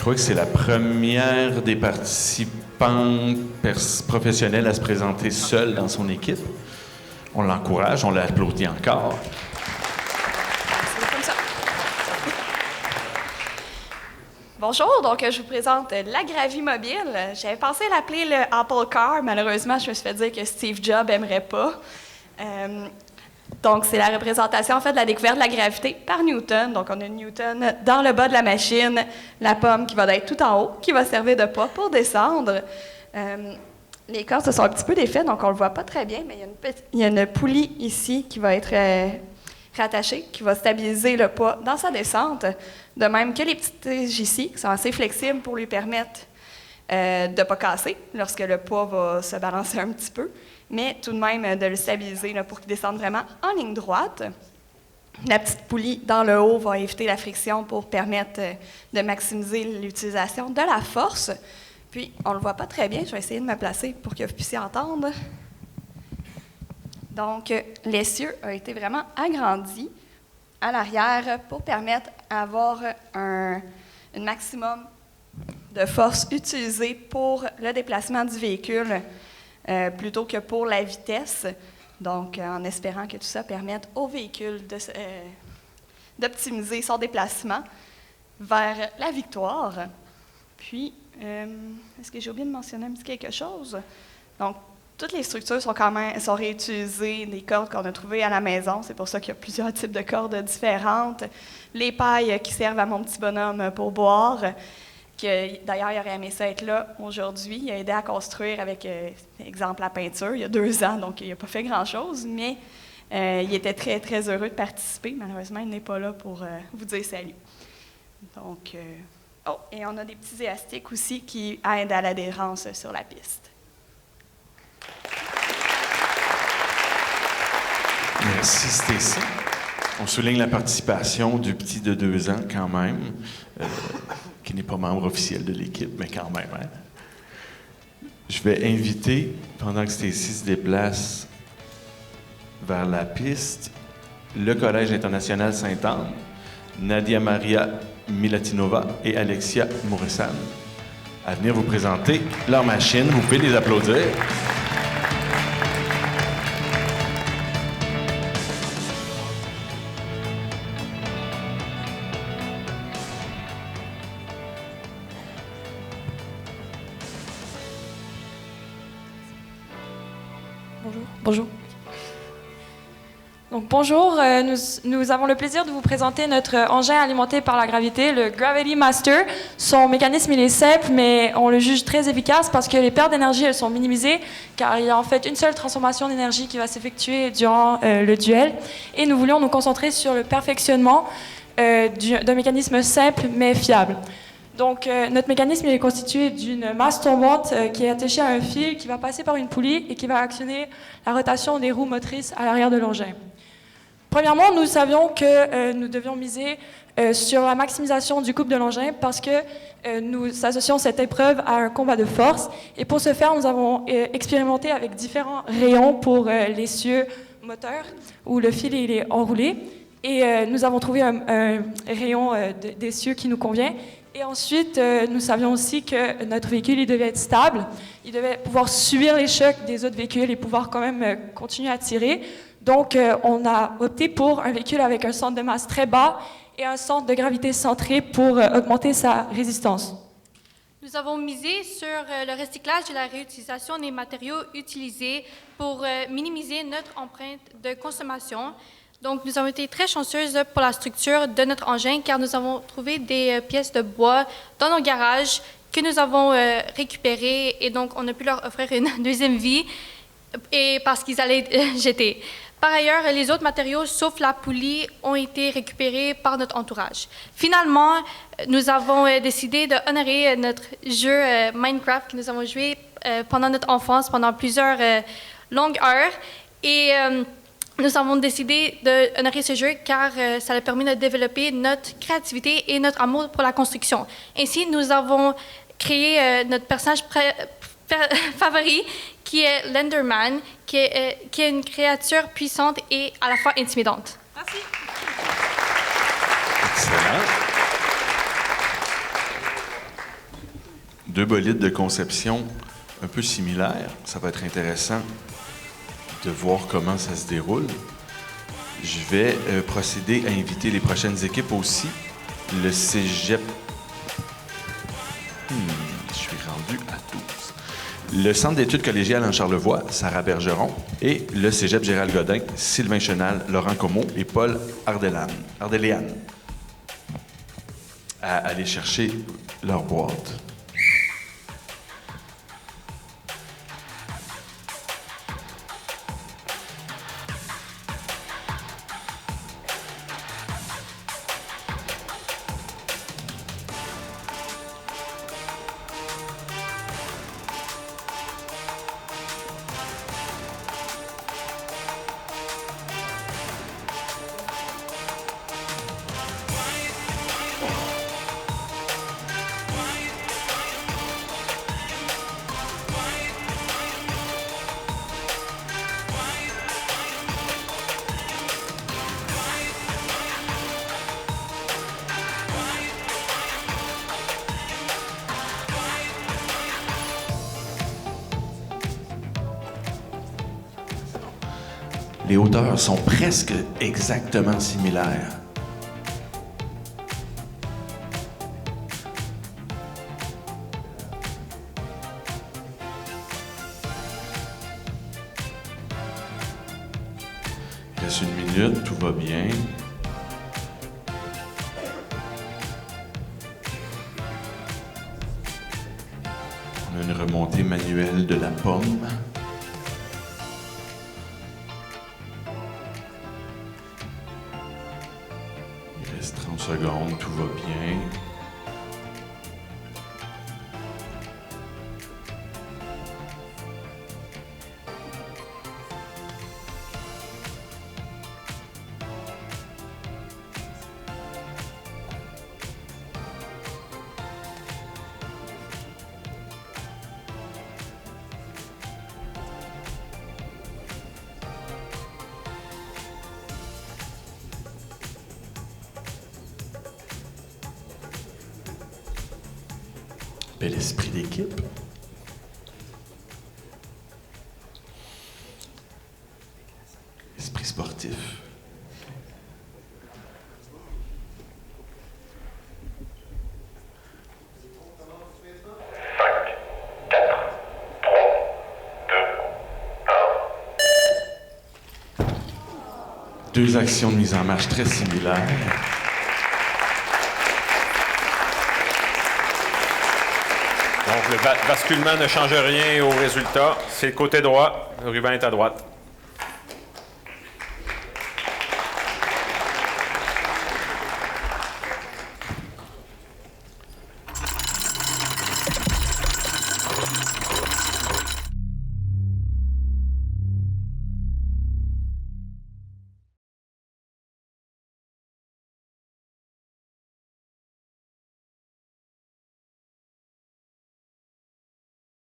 crois que c'est la première des participantes professionnelles à se présenter seule dans son équipe. On l'encourage, on l'applaudit encore. Bonjour, donc je vous présente la Gravimobile. J'avais pensé l'appeler le Apple Car. Malheureusement, je me suis fait dire que Steve Jobs n'aimerait pas. Donc, c'est la représentation en fait de la découverte de la gravité par Newton. Donc, on a Newton dans le bas de la machine, la pomme qui va être tout en haut, qui va servir de pas pour descendre. Les cordes se sont un petit peu défaites, donc on le voit pas très bien, mais il y a une poulie ici qui va être rattachée, qui va stabiliser le poids dans sa descente. De même que les petites tiges ici, qui sont assez flexibles pour lui permettre de ne pas casser lorsque le poids va se balancer un petit peu, mais tout de même de le stabiliser là, pour qu'il descende vraiment en ligne droite. La petite poulie dans le haut va éviter la friction pour permettre de maximiser l'utilisation de la force. Puis, on ne le voit pas très bien, je vais essayer de me placer pour que vous puissiez entendre. Donc, l'essieu a été vraiment agrandi à l'arrière pour permettre d'avoir un maximum de force utilisée pour le déplacement du véhicule plutôt que pour la vitesse. Donc, en espérant que tout ça permette au véhicule d'optimiser son déplacement vers la victoire. Puis, est-ce que j'ai oublié de mentionner un petit quelque chose? Donc, toutes les structures sont réutilisées, des cordes qu'on a trouvées à la maison. C'est pour ça qu'il y a plusieurs types de cordes différentes. Les pailles qui servent à mon petit bonhomme pour boire, d'ailleurs, il aurait aimé ça être là aujourd'hui. Il a aidé à construire avec, exemple, la peinture, il y a 2 ans, donc il n'a pas fait grand-chose, mais il était très, très heureux de participer. Malheureusement, il n'est pas là pour vous dire salut. Donc, et on a des petits élastiques aussi qui aident à l'adhérence sur la piste. Merci, Stécie. On souligne la participation du petit de 2 ans quand même, qui n'est pas membre officiel de l'équipe, mais quand même. Hein? Je vais inviter, pendant que Stécie se déplace vers la piste, le Collège international Sainte-Anne, Nadia Maria Milatinova et Alexia Mourisan, à venir vous présenter leur machine. Vous pouvez les applaudir. Bonjour. Donc, bonjour, nous avons le plaisir de vous présenter notre engin alimenté par la gravité, le Gravity Master. Son mécanisme il est simple, mais on le juge très efficace parce que les pertes d'énergie elles sont minimisées, car il y a en fait une seule transformation d'énergie qui va s'effectuer durant le duel. Et nous voulions nous concentrer sur le perfectionnement d'un mécanisme simple mais fiable. Donc, notre mécanisme il est constitué d'une masse tombante qui est attachée à un fil qui va passer par une poulie et qui va actionner la rotation des roues motrices à l'arrière de l'engin. Premièrement, nous savions que nous devions miser sur la maximisation du couple de l'engin parce que nous associons cette épreuve à un combat de force. Et pour ce faire, nous avons expérimenté avec différents rayons pour l'essieu moteur où le fil il est enroulé. Et nous avons trouvé un rayon d'essieu qui nous convient. Et ensuite, nous savions aussi que notre véhicule il devait être stable. Il devait pouvoir subir les chocs des autres véhicules et pouvoir quand même continuer à tirer. Donc, on a opté pour un véhicule avec un centre de masse très bas et un centre de gravité centré pour augmenter sa résistance. Nous avons misé sur le recyclage et la réutilisation des matériaux utilisés pour minimiser notre empreinte de consommation. Donc, nous avons été très chanceuses pour la structure de notre engin car nous avons trouvé des pièces de bois dans nos garages que nous avons récupérées et donc on a pu leur offrir une deuxième vie et parce qu'ils allaient jeter. Par ailleurs, les autres matériaux, sauf la poulie, ont été récupérés par notre entourage. Finalement, nous avons décidé d'honorer notre jeu Minecraft que nous avons joué pendant notre enfance, pendant plusieurs longues heures et nous avons décidé d'honorer ce jeu car ça a permis de développer notre créativité et notre amour pour la construction. Ainsi, nous avons créé notre personnage favori, qui est l'Enderman, qui est une créature puissante et à la fois intimidante. Merci. Excellent. 2 bolides de conception un peu similaires. Ça va être intéressant de voir comment ça se déroule. Je vais procéder à inviter les prochaines équipes aussi. Le cégep... je suis rendu à 12. Le Centre d'études collégiales en Charlevoix, Sarah Bergeron, et le cégep Gérald Godin, Sylvain Chenal, Laurent Comeau et Paul Ardélian. À aller chercher leur boîte. Les hauteurs sont presque exactement similaires. Il reste 1 minute, tout va bien. On a une remontée manuelle de la pomme. Il reste 30 secondes, tout va bien. Bel esprit d'équipe. Esprit sportif. Deux actions de mise en marche très similaires. Donc, le basculement ne change rien au résultat. C'est le côté droit. Le ruban est à droite.